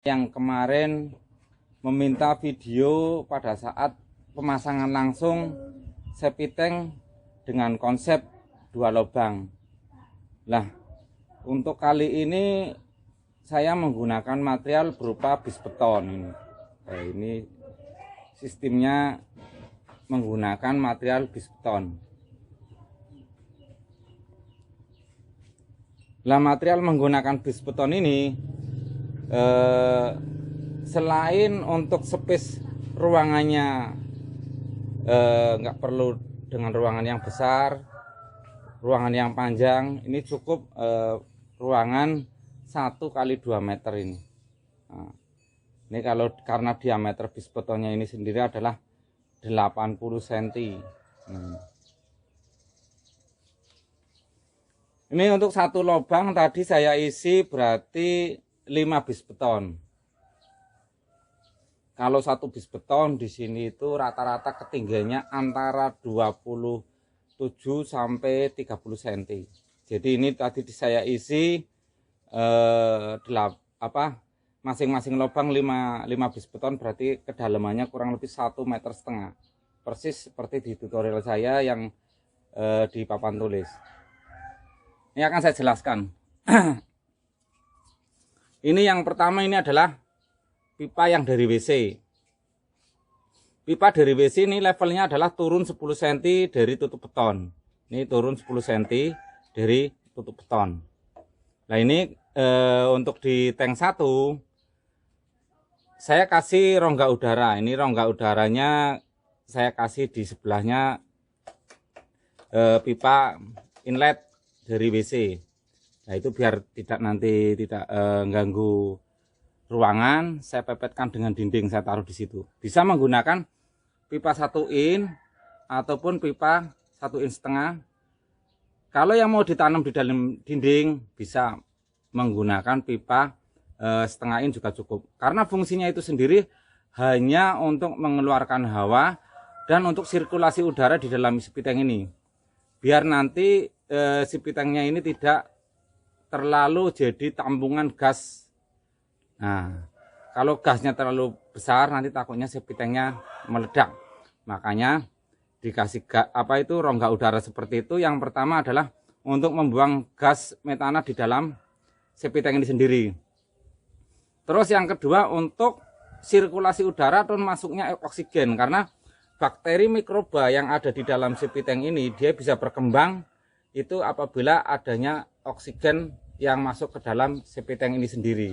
yang kemarin meminta video pada saat pemasangan langsung septic tank dengan konsep 2 lubang. Nah, untuk kali ini saya menggunakan material berupa bis beton ini. Nah, ini sistemnya menggunakan material bis beton. Nah, material menggunakan bis beton ini selain untuk space ruangannya nggak perlu dengan ruangan yang besar, ruangan yang panjang, ini cukup ruangan 1 kali 2 meter ini. Nah, ini karena diameter bis betonnya ini sendiri adalah 80 cm. Ini untuk 1 lubang tadi saya isi berarti 5 bis beton. Kalau 1 bis beton di sini itu rata-rata ketinggiannya antara 27 sampai 30 cm. Jadi ini tadi saya isi masing-masing lubang 5 bis beton, berarti kedalamannya kurang lebih 1,5 meter. Persis seperti di tutorial saya yang di papan tulis. Ini akan saya jelaskan. Ini yang pertama, ini adalah pipa yang dari WC. Pipa dari WC ini levelnya adalah turun 10 cm dari tutup beton. Ini turun 10 cm dari tutup beton. Nah, ini untuk di tank 1 saya kasih rongga udara. Ini rongga udaranya saya kasih di sebelahnya pipa inlet dari WC. Nah, itu biar nanti tidak ganggu ruangan, saya pepetkan dengan dinding, saya taruh di situ. Bisa menggunakan pipa 1 in ataupun pipa 1,5 in. Kalau yang mau ditanam di dalam dinding bisa menggunakan pipa setengah in juga cukup. Karena fungsinya itu sendiri hanya untuk mengeluarkan hawa dan untuk sirkulasi udara di dalam septic tank ini. Biar nanti septic tanknya ini tidak terlalu jadi tambungan gas. Nah, kalau gasnya terlalu besar nanti takutnya septic tanknya meledak. Makanya dikasih rongga udara seperti itu. Yang pertama adalah untuk membuang gas metana di dalam septic tank ini sendiri. Terus yang kedua untuk sirkulasi udara dan masuknya oksigen, karena bakteri mikroba yang ada di dalam septic tank ini dia bisa berkembang itu apabila adanya oksigen yang masuk ke dalam septic tank ini sendiri.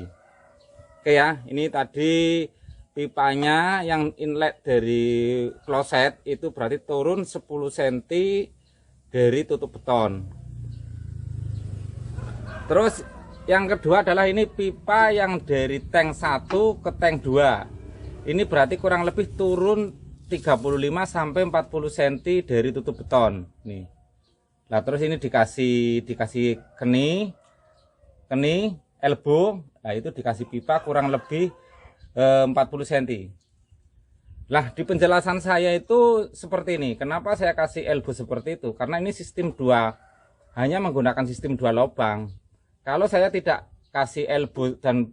Oke ya, ini tadi pipanya yang inlet dari kloset itu berarti turun 10 cm dari tutup beton. Terus yang kedua adalah ini pipa yang dari tank 1 ke tank 2. Ini berarti kurang lebih turun 35 sampai 40 cm dari tutup beton. Nih. Nah, terus ini dikasih keni elbow. Nah, itu dikasih pipa kurang lebih 40 cm. Lah, di penjelasan saya itu seperti ini. Kenapa saya kasih elbow seperti itu? Karena ini sistem 2, hanya menggunakan sistem 2 lubang. Kalau saya tidak kasih elbow dan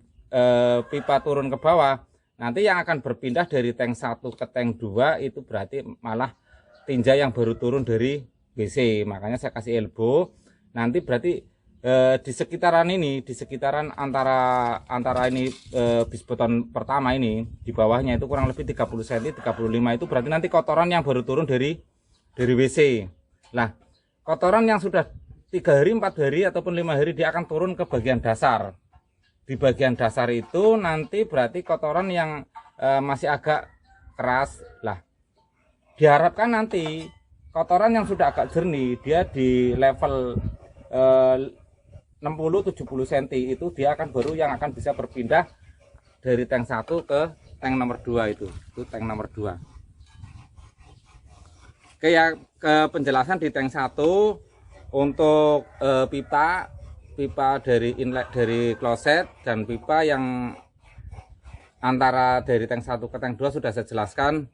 pipa turun ke bawah, nanti yang akan berpindah dari tank 1 ke tank 2 itu berarti malah tinja yang baru turun dari WC. Makanya saya kasih elbow. Nanti berarti di sekitaran antara ini bis beton pertama ini di bawahnya itu kurang lebih 30 cm, 35 itu berarti nanti kotoran yang baru turun dari WC. Nah, kotoran yang sudah 3 hari, 4 hari ataupun 5 hari dia akan turun ke bagian dasar. Di bagian dasar itu nanti berarti kotoran yang masih agak keras. Lah, diharapkan nanti kotoran yang sudah agak jernih dia di level 60-70 cm itu dia akan yang akan bisa berpindah dari tank 1 ke tank nomor 2 itu tank nomor 2. Oke ya, ke penjelasan di tank 1 untuk pipa dari inlet dari kloset dan pipa yang antara dari tank 1 ke tank 2 sudah saya jelaskan.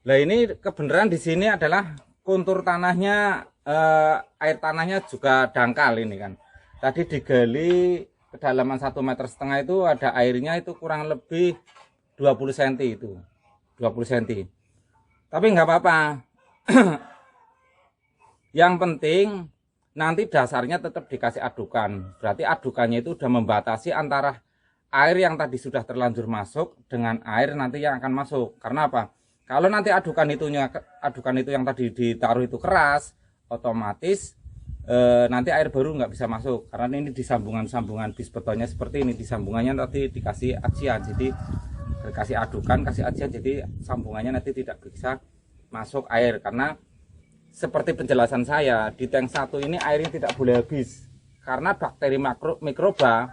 Nah, ini kebenaran di sini adalah kontur tanahnya, air tanahnya juga dangkal ini kan. Tadi digali kedalaman 1,5 meter itu ada airnya itu kurang lebih 20 cm itu 20 cm, tapi nggak apa-apa. Yang penting nanti dasarnya tetap dikasih adukan, berarti adukannya itu udah membatasi antara air yang tadi sudah terlanjur masuk dengan air nanti yang akan masuk. Karena apa? Kalau nanti adukan itu yang tadi ditaruh itu keras, otomatis nanti air baru nggak bisa masuk, karena ini di sambungan bis betonnya seperti ini, di sambungannya nanti dikasih ajian, jadi dikasih adukan, kasih ajian, jadi sambungannya nanti tidak bisa masuk air. Karena seperti penjelasan saya, di tank 1 ini airnya tidak boleh habis, karena bakteri mikroba,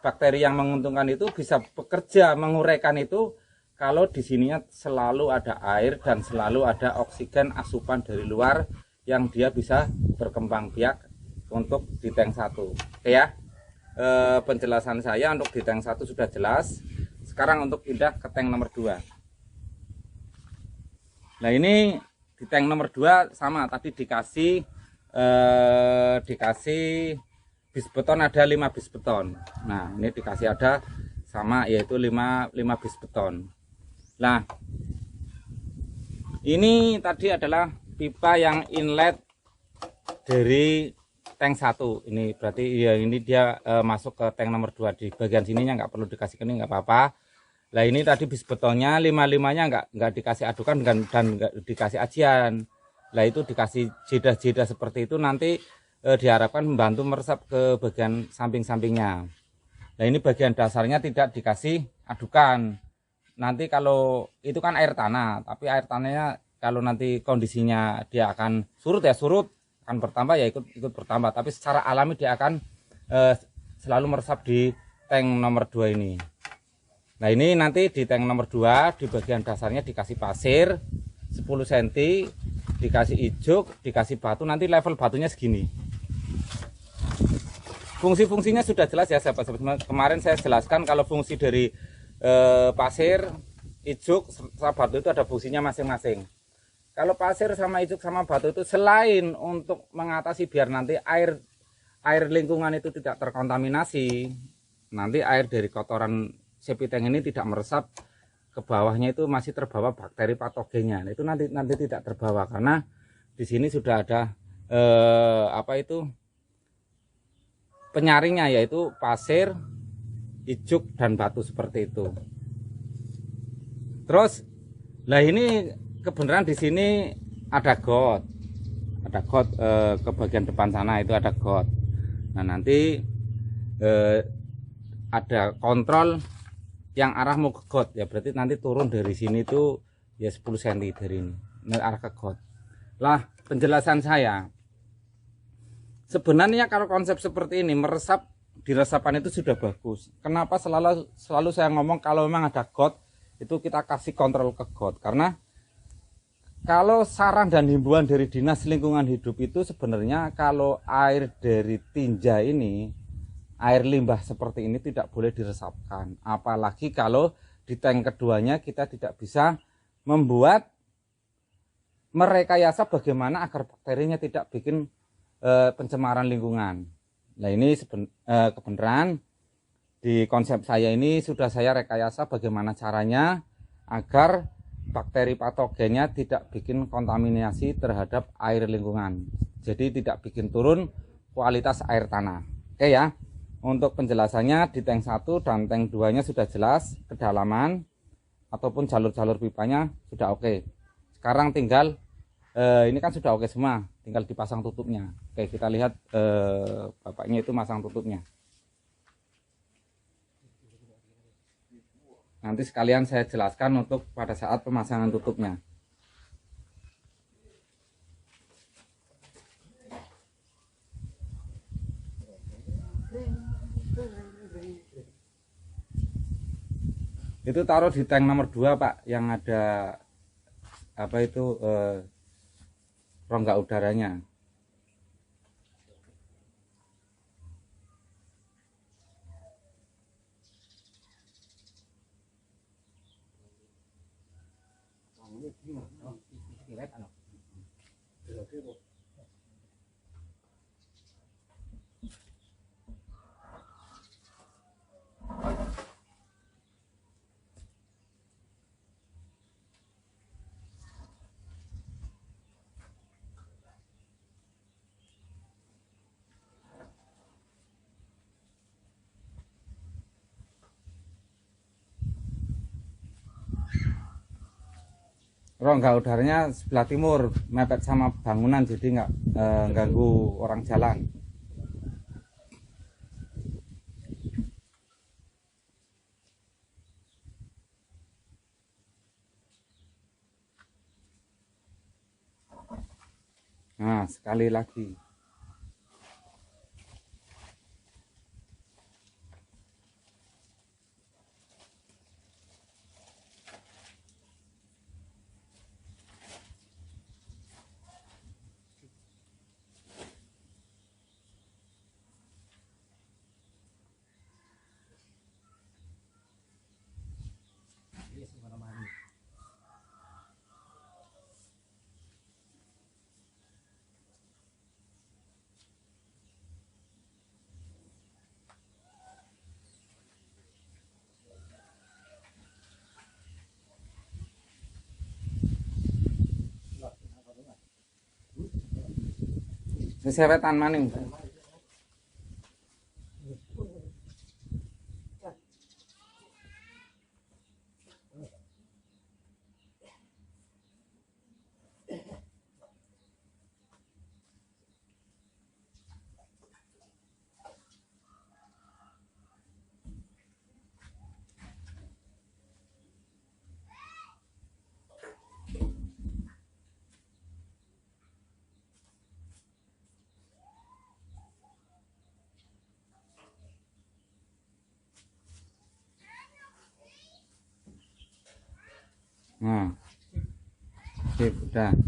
bakteri yang menguntungkan itu bisa bekerja menguraikan itu kalau di sininya selalu ada air dan selalu ada oksigen asupan dari luar yang dia bisa berkembang biak untuk di tank 1. Oke ya, penjelasan saya untuk di tank 1 sudah jelas. Sekarang untuk pindah ke tank nomor 2. Nah ini di tank nomor 2 sama, tadi dikasih bis beton, ada 5 bis beton. Nah ini dikasih ada sama, yaitu 5 bis beton. Nah ini tadi adalah pipa yang inlet dari tank 1. Ini berarti ya ini dia masuk ke tank nomor 2. Di bagian sininya nggak perlu dikasih kening, nggak apa-apa. Nah ini tadi bis betonnya 5-5-nya nggak dikasih adukan dan nggak dikasih ajian. Nah itu dikasih jeda-jeda seperti itu, nanti diharapkan membantu meresap ke bagian samping-sampingnya. Nah ini bagian dasarnya tidak dikasih adukan. Nanti kalau itu kan air tanah, tapi air tanahnya kalau nanti kondisinya dia akan surut ya surut, akan bertambah ya ikut bertambah, tapi secara alami dia akan selalu meresap di tank nomor 2 ini. Nah ini nanti di tank nomor 2 di bagian dasarnya dikasih pasir 10 cm, dikasih ijuk, dikasih batu, nanti level batunya segini. Fungsi-fungsinya sudah jelas ya sahabat-sahabat. Kemarin saya jelaskan kalau fungsi dari pasir, ijuk, sama batu itu ada fungsinya masing-masing. Kalau pasir sama ijuk sama batu itu selain untuk mengatasi biar nanti air lingkungan itu tidak terkontaminasi, nanti air dari kotoran septic tank ini tidak meresap ke bawahnya, itu masih terbawa bakteri patogennya. Nah, itu nanti tidak terbawa karena di sini sudah ada penyaringnya, yaitu pasir, ijuk dan batu seperti itu. Terus lah ini kebenaran di sini ada got ke bagian depan sana itu ada got. Nah nanti ada kontrol yang arah mau ke got ya, berarti nanti turun dari sini tuh ya 10 cm dari ini arah ke got. Lah penjelasan saya sebenarnya kalau konsep seperti ini meresap di resapan itu sudah bagus. Kenapa selalu saya ngomong kalau memang ada got itu kita kasih kontrol ke got, karena kalau saran dan himbauan dari Dinas Lingkungan Hidup itu sebenarnya kalau air dari tinja ini, air limbah seperti ini tidak boleh diresapkan. Apalagi kalau di tank keduanya kita tidak bisa membuat merekayasa bagaimana agar bakterinya tidak bikin pencemaran lingkungan. Nah ini kebenaran di konsep saya ini sudah saya rekayasa bagaimana caranya agar bakteri patogennya tidak bikin kontaminasi terhadap air lingkungan, jadi tidak bikin turun kualitas air tanah. Oke ya, untuk penjelasannya di tank 1 dan tank 2 nya sudah jelas, kedalaman ataupun jalur-jalur pipanya sudah oke. Sekarang tinggal ini kan sudah oke semua, tinggal dipasang tutupnya. Oke, kita lihat bapaknya itu masang tutupnya. Nanti sekalian saya jelaskan untuk pada saat pemasangan tutupnya. Itu taruh di tank nomor 2 Pak, yang ada rongga udaranya. rongga udaranya sebelah timur, mepet sama bangunan, jadi nggak ganggu orang jalan. Nah, sekali lagi. Sesewetan maning. Nah, sip, udah.